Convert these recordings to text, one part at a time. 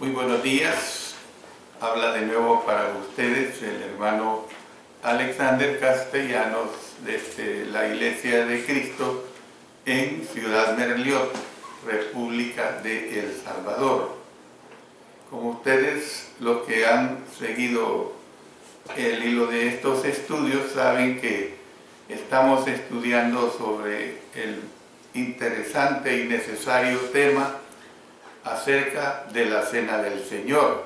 Muy buenos días, habla de nuevo para ustedes el hermano Alexander Castellanos desde la Iglesia de Cristo en Ciudad Merliot, República de El Salvador. Como ustedes, los que han seguido el hilo de estos estudios, saben que estamos estudiando sobre el interesante y necesario tema acerca de la Cena del Señor.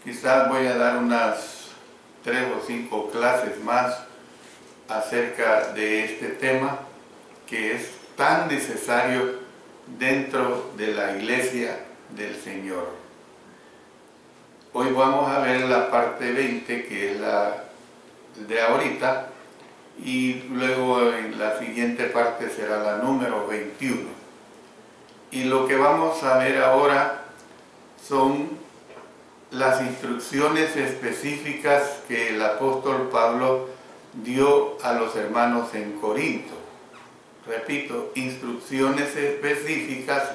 Quizás voy a dar unas 3 o 5 clases más acerca de este tema que es tan necesario dentro de la Iglesia del Señor. Hoy vamos a ver la parte 20, que es la de ahorita, y luego en la siguiente parte será la número 21. Y lo que vamos a ver ahora son las instrucciones específicas que el apóstol Pablo dio a los hermanos en Corinto. Repito, instrucciones específicas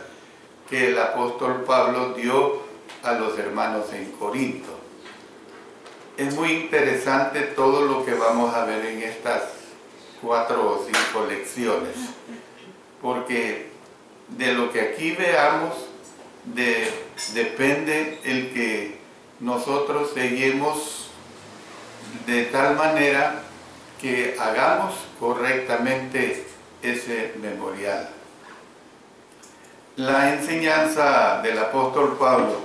que el apóstol Pablo dio a los hermanos en Corinto. Es muy interesante todo lo que vamos a ver en estas 4 o 5 lecciones, porque de lo que aquí veamos depende el que nosotros seguimos de tal manera que hagamos correctamente ese memorial. La enseñanza del apóstol Pablo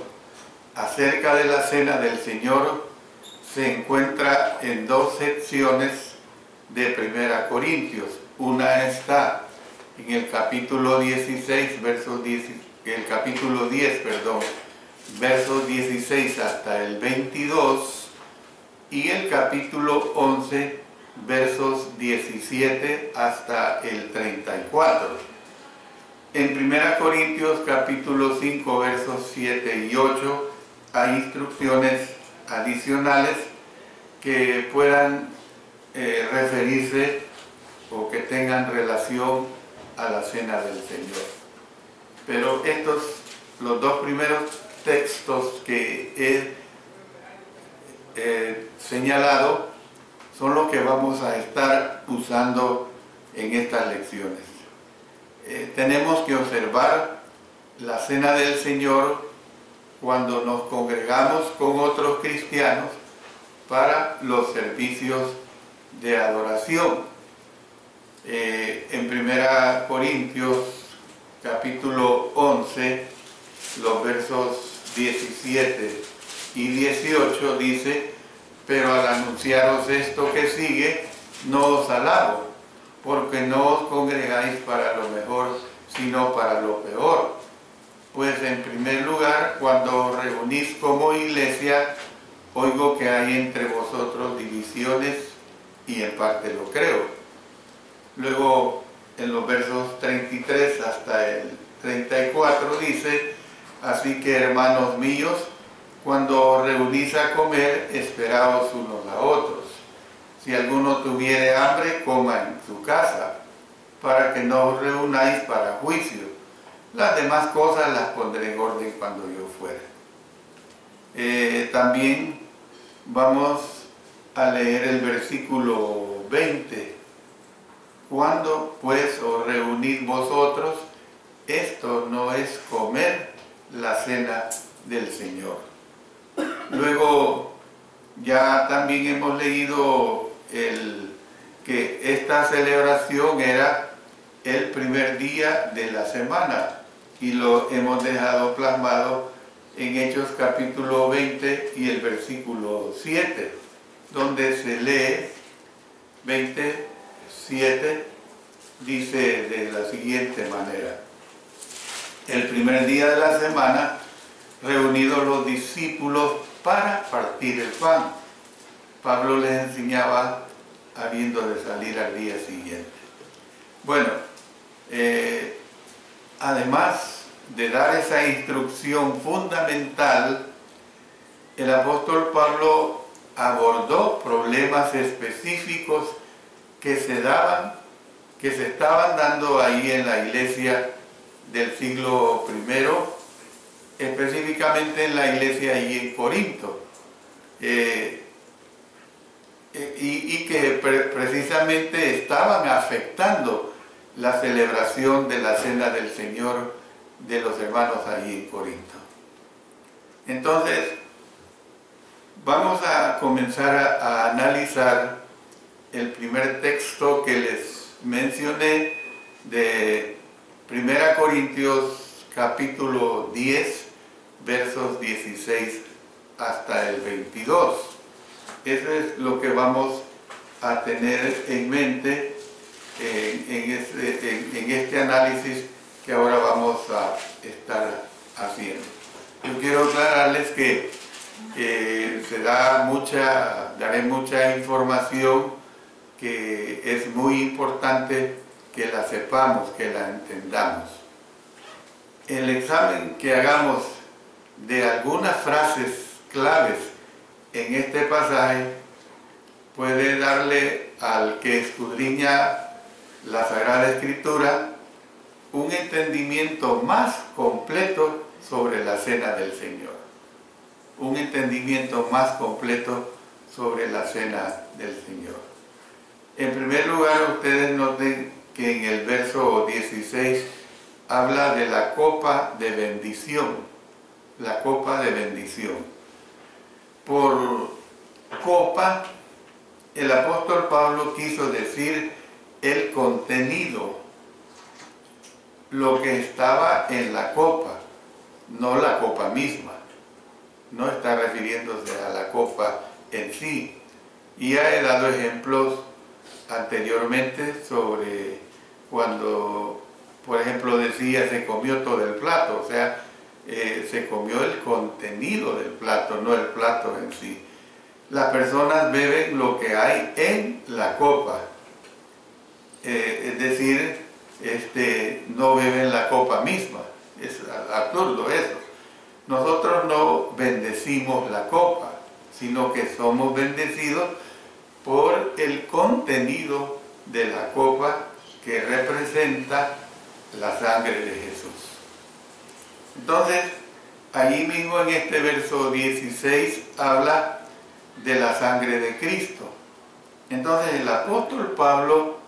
acerca de la Cena del Señor se encuentra en 2 secciones de 1 Corintios. Una está en el capítulo 16, versos 16 hasta el 22, y el capítulo 11, versos 17 hasta el 34. En 1 Corintios capítulo 5, versos 7 y 8, hay instrucciones adicionales que puedan referirse o que tengan relación a la Cena del Señor. Pero los 2 primeros textos que he señalado son los que vamos a estar usando en estas lecciones. Tenemos que observar la Cena del Señor cuando nos congregamos con otros cristianos para los servicios de adoración. En 1 Corintios capítulo 11, los versos 17 y 18 dice: pero al anunciaros esto que sigue, no os alabo, porque no os congregáis para lo mejor, sino para lo peor. Pues en primer lugar, cuando os reunís como iglesia, oigo que hay entre vosotros divisiones, y en parte lo creo. Luego, en los versos 33 hasta el 34 dice: así que, hermanos míos, cuando os reunís a comer, esperaos unos a otros. Si alguno tuviere hambre, coma en su casa, para que no os reunáis para juicio. Las demás cosas las pondré en orden cuando yo fuera. También vamos a leer el versículo 20. Cuando pues os reunís vosotros, esto no es comer la cena del Señor. Luego ya también hemos leído que esta celebración era el primer día de la semana, y lo hemos dejado plasmado en Hechos capítulo 20 y el versículo 7, donde se lee 27, dice de la siguiente manera: el primer día de la semana, reunidos los discípulos para partir el pan, Pablo les enseñaba habiendo de salir al día siguiente. Bueno, además de dar esa instrucción fundamental, el apóstol Pablo abordó problemas específicos que se estaban dando ahí en la iglesia del siglo I específicamente en la iglesia allí en Corinto, y que precisamente estaban afectando la celebración de la Cena del Señor de los hermanos allí en Corinto. Entonces, vamos a comenzar a analizar el primer texto que les mencioné de 1 Corintios capítulo 10, versos 16 hasta el 22. Eso es lo que vamos a tener en mente en este análisis que ahora vamos a estar haciendo. Yo quiero aclararles que daré mucha información que es muy importante que la sepamos, que la entendamos. El examen que hagamos de algunas frases claves en este pasaje puede darle al que escudriña la Sagrada Escritura un entendimiento más completo sobre la Cena del Señor. Un entendimiento más completo sobre la Cena del Señor. En primer lugar, ustedes noten que en el verso 16 habla de la copa de bendición. La copa de bendición. Por copa, el apóstol Pablo quiso decir el contenido, lo que estaba en la copa, no la copa misma. No está refiriéndose a la copa en sí. Y ya he dado ejemplos anteriormente sobre cuando, por ejemplo, decía se comió todo el plato, o sea, se comió el contenido del plato, no el plato en sí. Las personas beben lo que hay en la copa, es decir, no beben la copa misma. Es absurdo eso. Nosotros no bendecimos la copa, sino que somos bendecidos por el contenido de la copa que representa la sangre de Jesús. Entonces, allí mismo en este verso 16 habla de la sangre de Cristo. Entonces el apóstol Pablo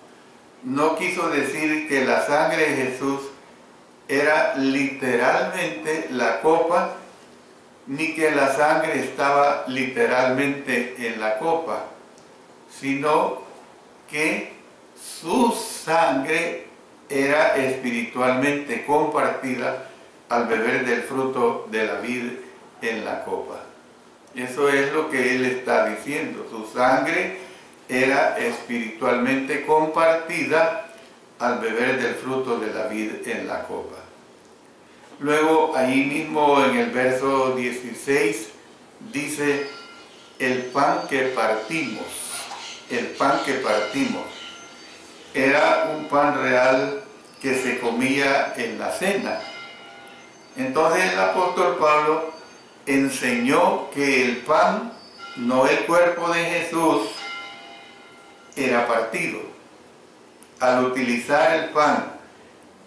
no quiso decir que la sangre de Jesús era literalmente la copa, ni que la sangre estaba literalmente en la copa, sino que su sangre era espiritualmente compartida al beber del fruto de la vid en la copa. Eso es lo que él está diciendo. Su sangre era espiritualmente compartida al beber del fruto de la vid en la copa. Luego, allí mismo en el verso 16, dice, el pan que partimos. El pan que partimos era un pan real que se comía en la cena. Entonces el apóstol Pablo enseñó que el pan, no el cuerpo de Jesús, era partido. Al utilizar el pan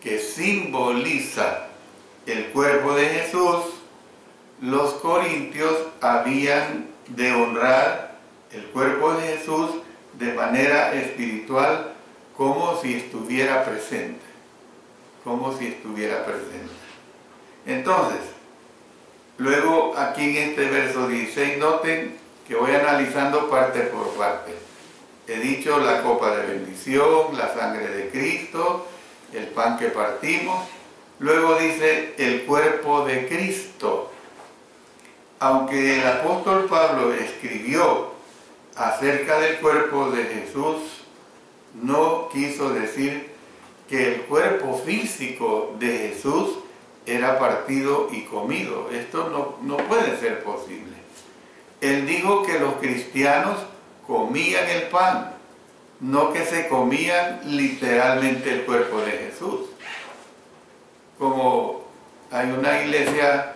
que simboliza el cuerpo de Jesús, los corintios habían de honrar el cuerpo de Jesús de manera espiritual, como si estuviera presente. Como si estuviera presente. Entonces, luego aquí en este verso 16, noten que voy analizando parte por parte. He dicho la copa de bendición, la sangre de Cristo, el pan que partimos. Luego dice el cuerpo de Cristo. Aunque el apóstol Pablo escribió acerca del cuerpo de Jesús, no quiso decir que el cuerpo físico de Jesús era partido y comido. Esto no puede ser posible. Él dijo que los cristianos comían el pan, no que se comían literalmente el cuerpo de Jesús. Como hay una iglesia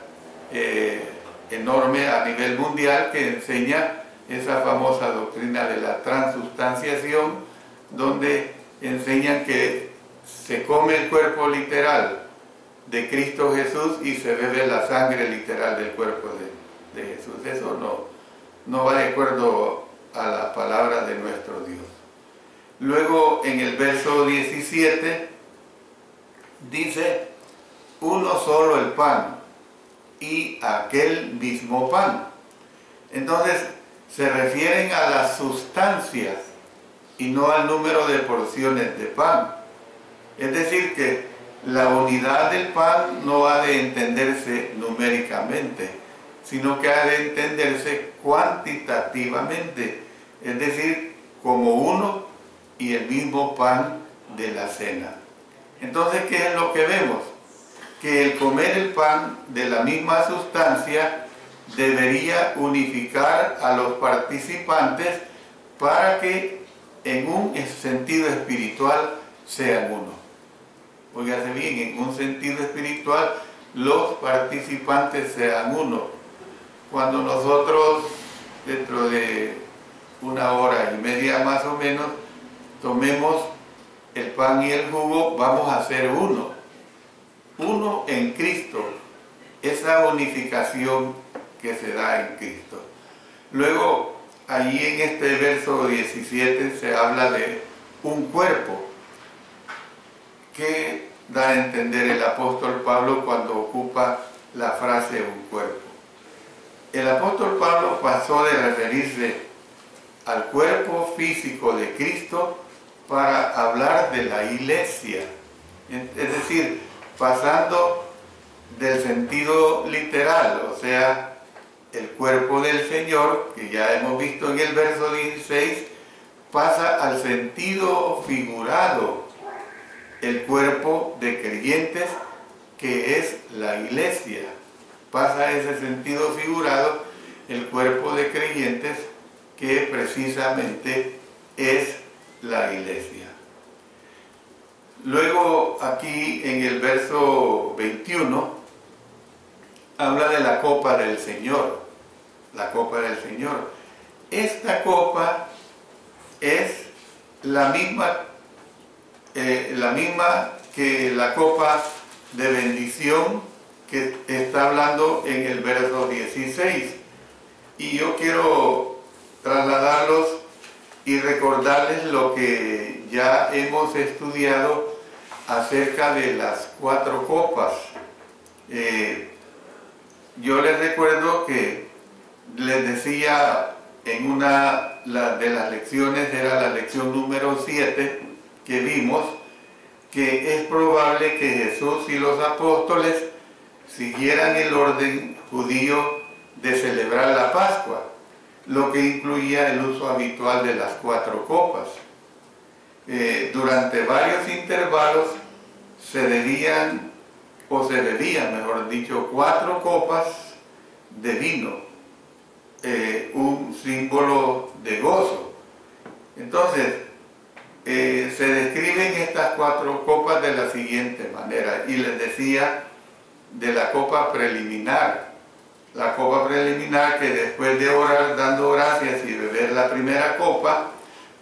enorme a nivel mundial que enseña esa famosa doctrina de la transustanciación, donde enseñan que se come el cuerpo literal de Cristo Jesús y se bebe la sangre literal del cuerpo de Jesús. Eso no va de acuerdo a la palabra de nuestro Dios. Luego en el verso 17 dice, uno solo el pan y aquel mismo pan. Entonces se refieren a las sustancias y no al número de porciones de pan. Es decir, que la unidad del pan no ha de entenderse numéricamente, sino que ha de entenderse cuantitativamente, es decir, como uno y el mismo pan de la cena. Entonces, ¿qué es lo que vemos? Que el comer el pan de la misma sustancia debería unificar a los participantes para que en un sentido espiritual sean uno. Óigase bien, en un sentido espiritual los participantes sean uno. Cuando nosotros dentro de 1 hora y media más o menos tomemos el pan y el jugo, vamos a ser uno. Uno en Cristo, esa unificación que se da en Cristo. Luego, allí en este verso 17 se habla de un cuerpo. ¿Qué da a entender el apóstol Pablo cuando ocupa la frase un cuerpo? El apóstol Pablo pasó de referirse al cuerpo físico de Cristo para hablar de la iglesia. Es decir, pasando del sentido literal, o sea, el cuerpo del Señor, que ya hemos visto en el verso 16, pasa al sentido figurado, el cuerpo de creyentes, que es la iglesia. Pasa a ese sentido figurado, el cuerpo de creyentes, que precisamente es la iglesia. Luego aquí en el verso 21 habla de la copa del Señor. La copa del Señor. Esta copa es la misma que la copa de bendición que está hablando en el verso 16. Y yo quiero trasladarlos y recordarles lo que ya hemos estudiado acerca de las 4 copas. Yo les recuerdo que les decía en una de las lecciones, era la lección número 7, que vimos que es probable que Jesús y los apóstoles siguieran el orden judío de celebrar la Pascua, lo que incluía el uso habitual de las 4 copas. Durante varios intervalos se bebían, mejor dicho, 4 copas de vino, un símbolo de gozo. Entonces, se describen estas 4 copas de la siguiente manera, y les decía de la copa preliminar. La copa preliminar, que después de orar dando gracias y beber la primera copa,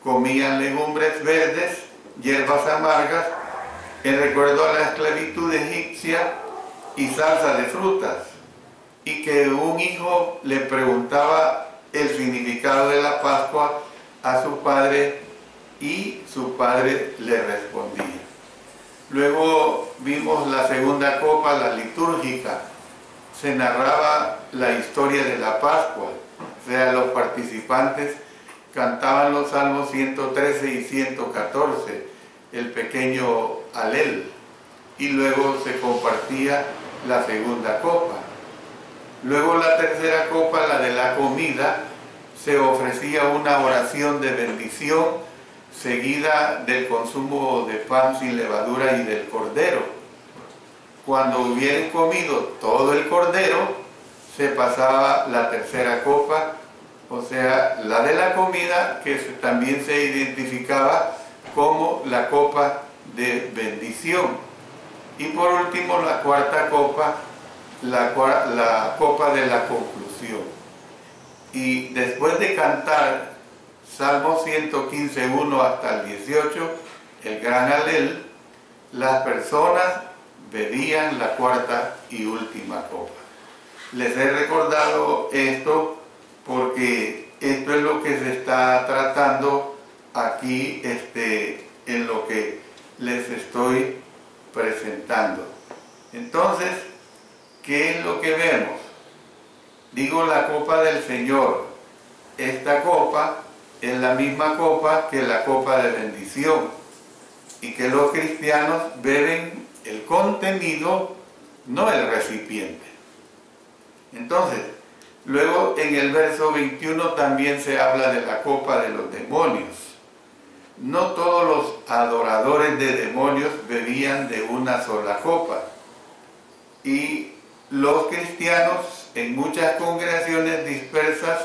comían legumbres verdes, hierbas amargas, en recuerdo a la esclavitud egipcia, y salsa de frutas, y que un hijo le preguntaba el significado de la Pascua a su padre, y su padre le respondía. Luego vimos la segunda copa, la litúrgica. Se narraba la historia de la Pascua, o sea, los participantes cantaban los salmos 113 y 114, el pequeño Alel, y luego se compartía la segunda copa. Luego la tercera copa, la de la comida, se ofrecía una oración de bendición seguida del consumo de pan sin levadura y del cordero. Cuando hubieran comido todo el cordero, se pasaba la tercera copa, o sea, la de la comida, que también se identificaba como la copa de bendición. Y por último, la cuarta copa, la copa de la conclusión. Y después de cantar Salmo 115:1 hasta el 18, el gran Alel, las personas bebían la cuarta y última copa. Les he recordado esto porque esto es lo que se está tratando aquí en lo que les estoy presentando. Entonces, ¿qué es lo que vemos? Digo, la copa del Señor. Esta copa es la misma copa que la copa de bendición, y que los cristianos beben el contenido, no el recipiente. Entonces, luego en el verso 21 también se habla de la copa de los demonios. No todos los adoradores de demonios bebían de una sola copa, y los cristianos en muchas congregaciones dispersas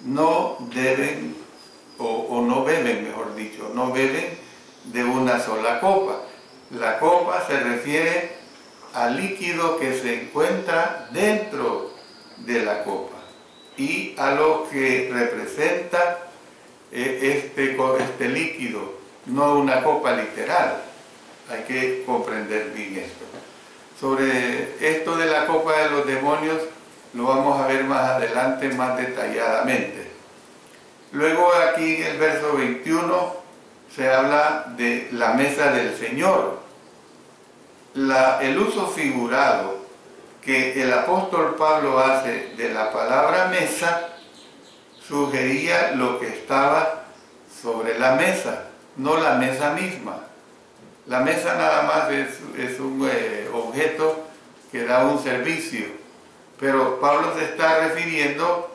no deben, o no beben, mejor dicho, no beben de una sola copa. La copa se refiere al líquido que se encuentra dentro de la copa y a lo que representa este líquido, no una copa literal. Hay que comprender bien esto. Sobre esto de la copa de los demonios lo vamos a ver más adelante, más detalladamente. Luego aquí en el verso 21 se habla de la mesa del Señor. El uso figurado que el apóstol Pablo hace de la palabra mesa sugería lo que estaba sobre la mesa, no la mesa misma. La mesa nada más es un objeto que da un servicio, pero Pablo se está refiriendo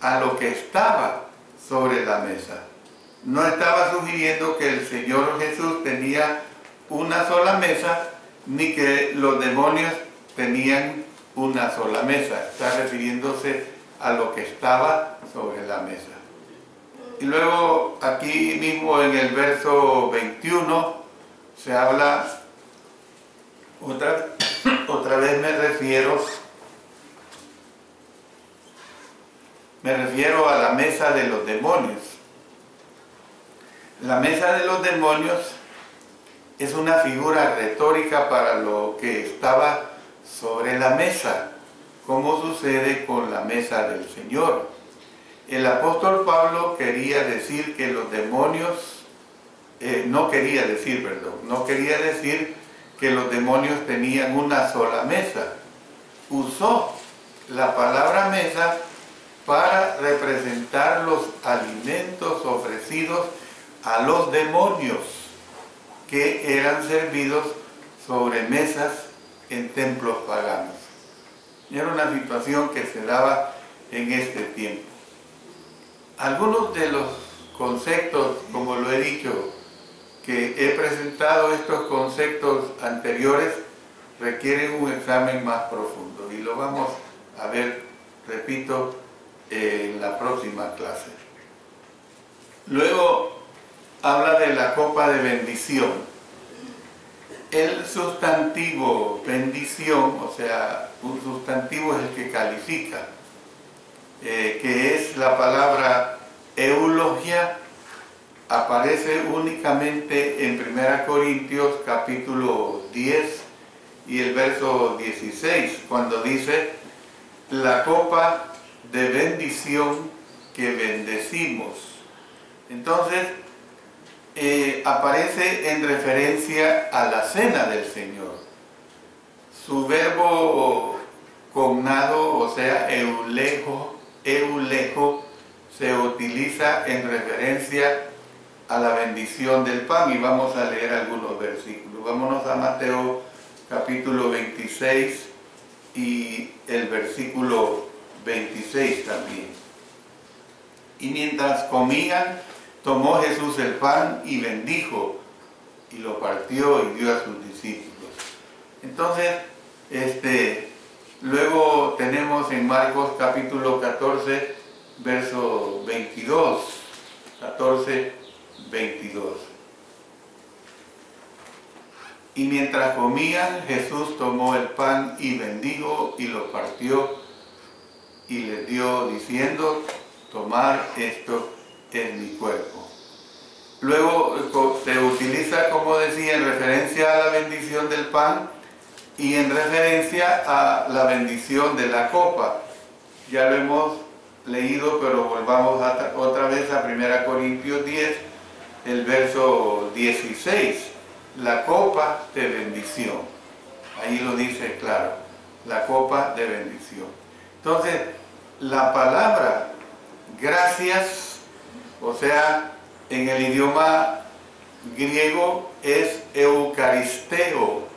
a lo que estaba sobre la mesa. No estaba sugiriendo que el Señor Jesús tenía una sola mesa, ni que los demonios tenían una sola mesa. Está refiriéndose a lo que estaba sobre la mesa. Y luego aquí mismo en el verso 21 se habla, otra vez me refiero a la mesa de los demonios. La mesa de los demonios es una figura retórica para lo que estaba sobre la mesa, como sucede con la mesa del Señor. El apóstol Pablo quería decir que los demonios, no quería decir que los demonios tenían una sola mesa. Usó la palabra mesa para representar los alimentos ofrecidos a los demonios que eran servidos sobre mesas en templos paganos. Y era una situación que se daba en este tiempo. Algunos de los conceptos, como lo he dicho, que he presentado, estos conceptos anteriores, requieren un examen más profundo y lo vamos a ver, repito, en la próxima clase. Luego habla de la copa de bendición. El sustantivo bendición, o sea, un sustantivo es el que califica, que es la palabra eulogia, aparece únicamente en 1 Corintios capítulo 10 y el verso 16, cuando dice la copa de bendición que bendecimos. Entonces, aparece en referencia a la cena del Señor. Su verbo cognado, o sea, eulejo, se utiliza en referencia a la bendición del pan, y vamos a leer algunos versículos. Vámonos a Mateo capítulo 26 y el versículo 26 también. Y mientras comían, tomó Jesús el pan y bendijo, y lo partió y dio a sus discípulos. Entonces, luego tenemos en Marcos capítulo 14, verso 22, 14, 22. Y mientras comían, Jesús tomó el pan y bendijo y lo partió y les dio diciendo, tomad, esto es mi cuerpo. Luego se utiliza, como decía, en referencia a la bendición del pan, y en referencia a la bendición de la copa. Ya lo hemos leído, pero volvamos otra vez a 1 Corintios 10, el verso 16. La copa de bendición. Ahí lo dice claro, la copa de bendición. Entonces, la palabra gracias, o sea, en el idioma griego es eucaristeo,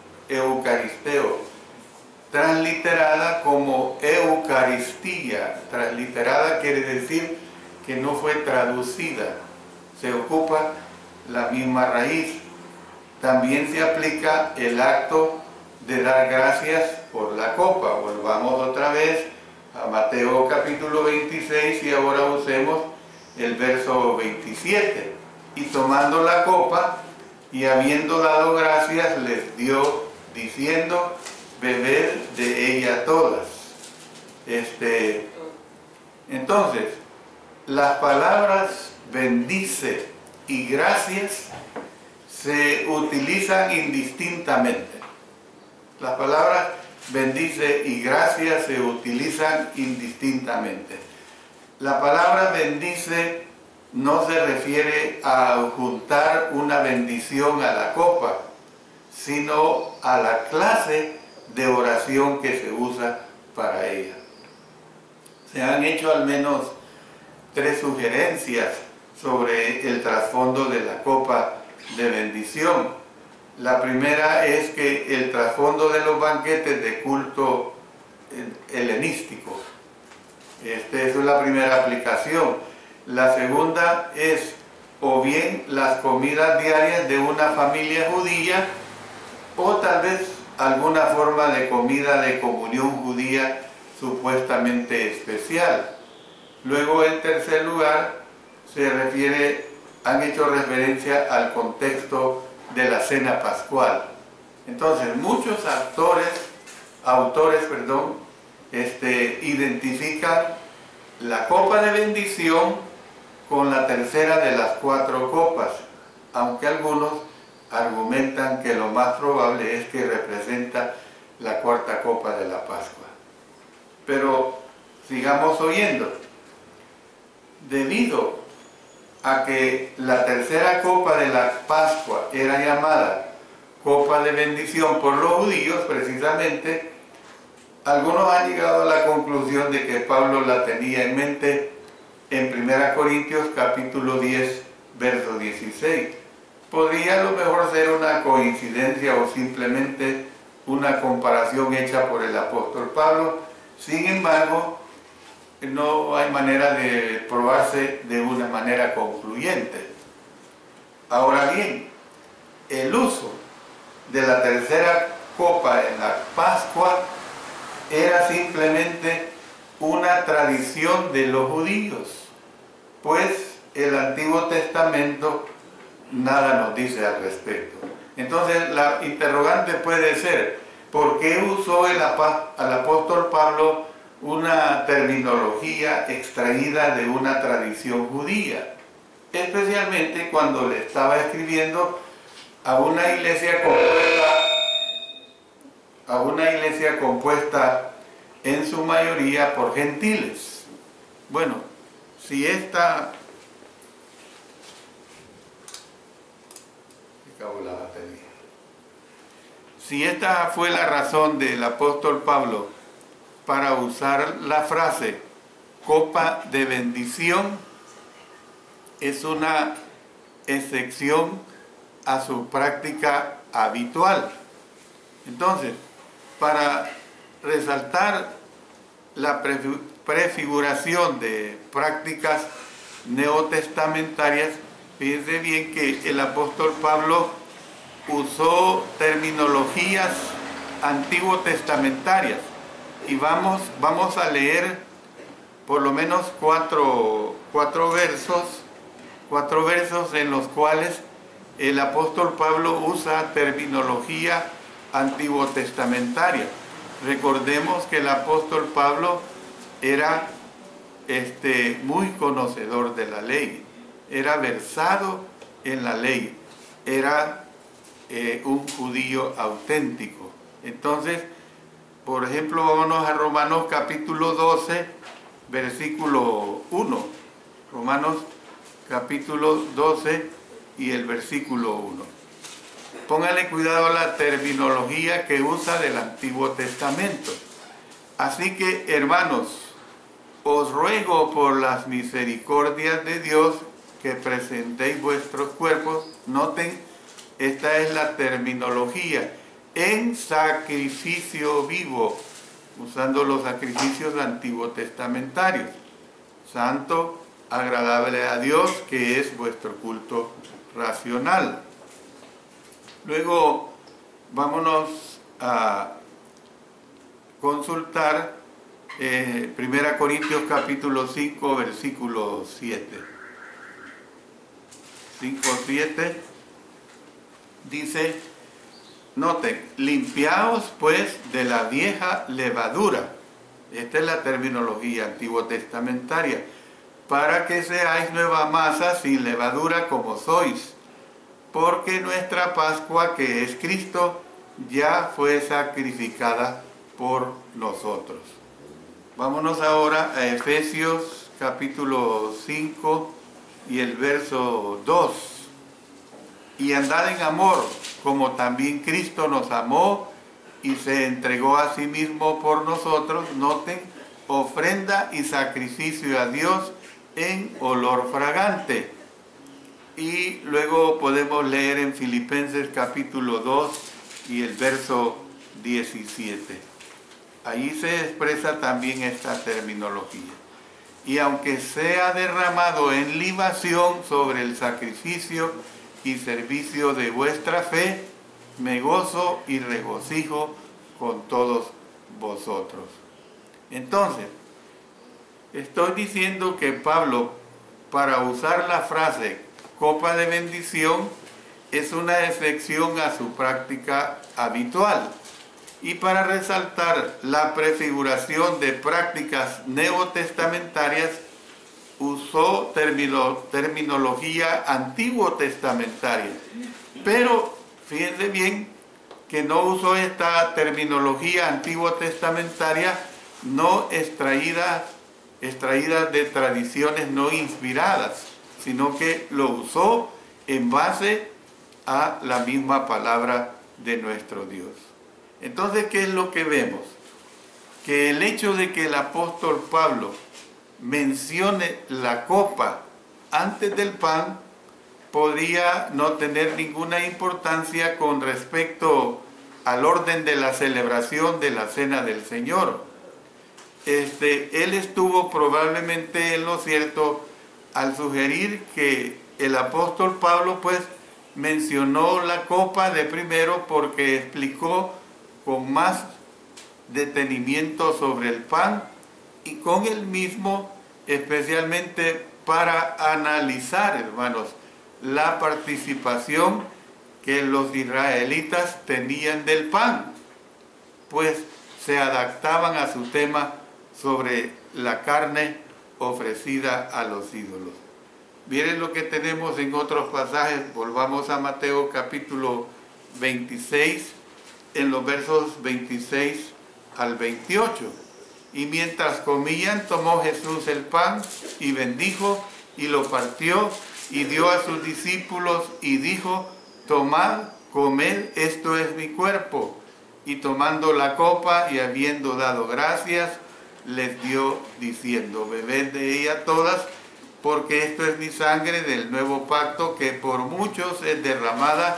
transliterada como Eucaristía. Transliterada quiere decir que no fue traducida, se ocupa la misma raíz. También se aplica el acto de dar gracias por la copa. Volvamos otra vez a Mateo capítulo 26 y ahora usemos el verso 27. Y tomando la copa y habiendo dado gracias, les dio, diciendo: bebed de ella todas. Entonces, las palabras bendice y gracias se utilizan indistintamente. Las palabras bendice y gracias se utilizan indistintamente. La palabra bendice no se refiere a adjuntar una bendición a la copa, sino a la clase de oración que se usa para ella. Se han hecho al menos 3 sugerencias sobre el trasfondo de la copa de bendición. La primera es que el trasfondo de los banquetes de culto helenístico. Esa es la primera aplicación. La segunda es o bien las comidas diarias de una familia judía, o tal vez alguna forma de comida de comunión judía supuestamente especial. Luego, en tercer lugar, han hecho referencia al contexto de la cena pascual. Entonces, muchos autores, identifican la copa de bendición con la tercera de las 4 copas, aunque algunos argumentan que lo más probable es que representa la 4ª copa de la Pascua. Pero sigamos oyendo. Debido a que la tercera copa de la Pascua era llamada copa de bendición por los judíos, precisamente, algunos han llegado a la conclusión de que Pablo la tenía en mente en 1 Corintios capítulo 10, verso 16. Podría a lo mejor ser una coincidencia o simplemente una comparación hecha por el apóstol Pablo. Sin embargo, no hay manera de probarse de una manera concluyente. Ahora bien, el uso de la tercera copa en la Pascua era simplemente una tradición de los judíos, pues el Antiguo Testamento nada nos dice al respecto. Entonces la interrogante puede ser: ¿por qué usó al apóstol Pablo una terminología extraída de una tradición judía? Especialmente cuando le estaba escribiendo a una iglesia compuesta en su mayoría por gentiles. Bueno, si esta fue la razón del apóstol Pablo para usar la frase copa de bendición, es una excepción a su práctica habitual. Entonces, para resaltar la prefiguración de prácticas neotestamentarias, fíjense bien que el apóstol Pablo usó terminologías antiguo-testamentarias, y vamos a leer por lo menos cuatro versos en los cuales el apóstol Pablo usa terminología antiguo-testamentaria. Recordemos que el apóstol Pablo era muy conocedor de la ley, era versado en la ley, era un judío auténtico. Entonces, por ejemplo, vámonos a Romanos capítulo 12, versículo 1. Romanos capítulo 12 y el versículo 1. Póngale cuidado a la terminología que usa del Antiguo Testamento. Así que, hermanos, os ruego por las misericordias de Dios que presentéis vuestros cuerpos. Noten, esta es la terminología, en sacrificio vivo, usando los sacrificios antiguotestamentarios, santo, agradable a Dios, que es vuestro culto racional. Luego, vámonos a consultar 1 Corintios capítulo 5, versículo 7. 5:7 dice, noten, limpiaos pues de la vieja levadura. Esta es la terminología antiguo-testamentaria. Para que seáis nueva masa sin levadura como sois. Porque nuestra Pascua, que es Cristo, ya fue sacrificada por nosotros. Vámonos ahora a Efesios capítulo 5 y el verso 2. Y andad en amor, como también Cristo nos amó y se entregó a sí mismo por nosotros. Noten, ofrenda y sacrificio a Dios en olor fragante. Y luego podemos leer en Filipenses capítulo 2 y el verso 17. Allí se expresa también esta terminología. Y aunque sea derramado en libación sobre el sacrificio y servicio de vuestra fe, me gozo y regocijo con todos vosotros. Entonces, estoy diciendo que Pablo, para usar la frase copa de bendición, es una excepción a su práctica habitual. Y para resaltar la prefiguración de prácticas neotestamentarias, usó terminología antiguo-testamentaria. Pero fíjense bien que no usó esta terminología antiguo-testamentaria no extraída de tradiciones no inspiradas, sino que lo usó en base a la misma palabra de nuestro Dios. Entonces, ¿qué es lo que vemos? Que el hecho de que el apóstol Pablo mencione la copa antes del pan podría no tener ninguna importancia con respecto al orden de la celebración de la Cena del Señor. Él estuvo probablemente en lo cierto al sugerir que el apóstol Pablo pues mencionó la copa de primero porque explicó con más detenimiento sobre el pan y con el mismo especialmente para analizar, hermanos, la participación que los israelitas tenían del pan, pues se adaptaban a su tema sobre la carne ofrecida a los ídolos. Miren lo que tenemos en otros pasajes. Volvamos a Mateo capítulo 26, en los versos 26 al 28. Y mientras comían, tomó Jesús el pan y bendijo y lo partió y dio a sus discípulos y dijo, tomad, comed, esto es mi cuerpo. Y tomando la copa y habiendo dado gracias, les dio diciendo, bebed de ella todas, porque esto es mi sangre del nuevo pacto, que por muchos es derramada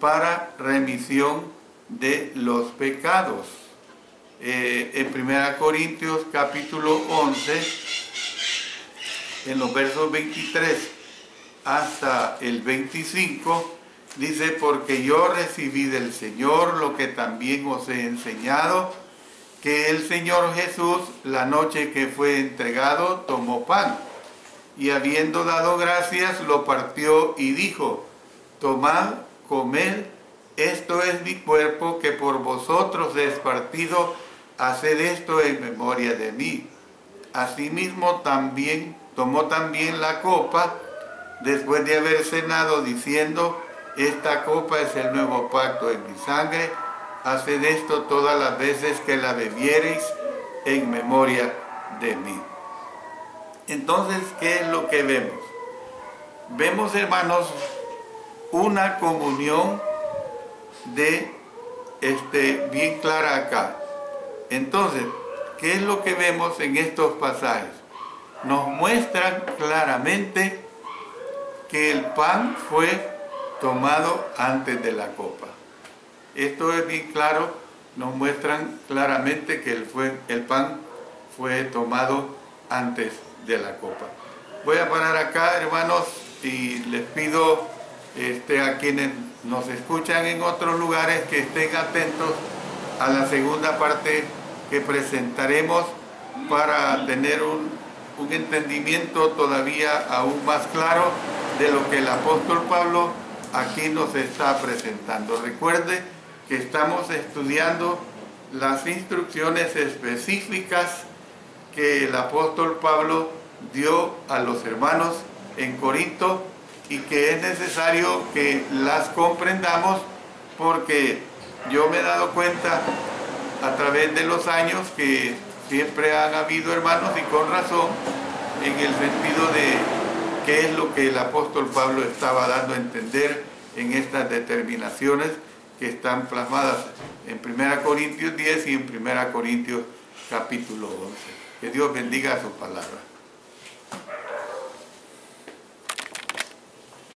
para remisión de los pecados. En 1 Corintios capítulo 11, en los versos 23 hasta el 25, dice, porque yo recibí del Señor lo que también os he enseñado, que el Señor Jesús, la noche que fue entregado, tomó pan, y habiendo dado gracias, lo partió y dijo, tomad, comed, esto es mi cuerpo que por vosotros es partido, haced esto en memoria de mí. Asimismo también tomó también la copa, después de haber cenado, diciendo, esta copa es el nuevo pacto en mi sangre, haced esto todas las veces que la bebiereis en memoria de mí. Entonces, ¿qué es lo que vemos? Vemos, hermanos, una comunión bien clara acá. Entonces, ¿qué es lo que vemos en estos pasajes? Nos muestran claramente que el pan fue tomado antes de la copa. Esto es bien claro, nos muestran claramente que el pan fue tomado antes de la copa. Voy a parar acá, hermanos, y les pido a quienes nos escuchan en otros lugares que estén atentos a la segunda parte que presentaremos para tener un entendimiento todavía aún más claro de lo que el apóstol Pablo aquí nos está presentando. Recuerde que estamos estudiando las instrucciones específicas que el apóstol Pablo dio a los hermanos en Corinto y que es necesario que las comprendamos, porque yo me he dado cuenta a través de los años que siempre han habido hermanos, y con razón, en el sentido de qué es lo que el apóstol Pablo estaba dando a entender en estas determinaciones que están plasmadas en 1 Corintios 10 y en 1 Corintios capítulo 11. Que Dios bendiga su palabra.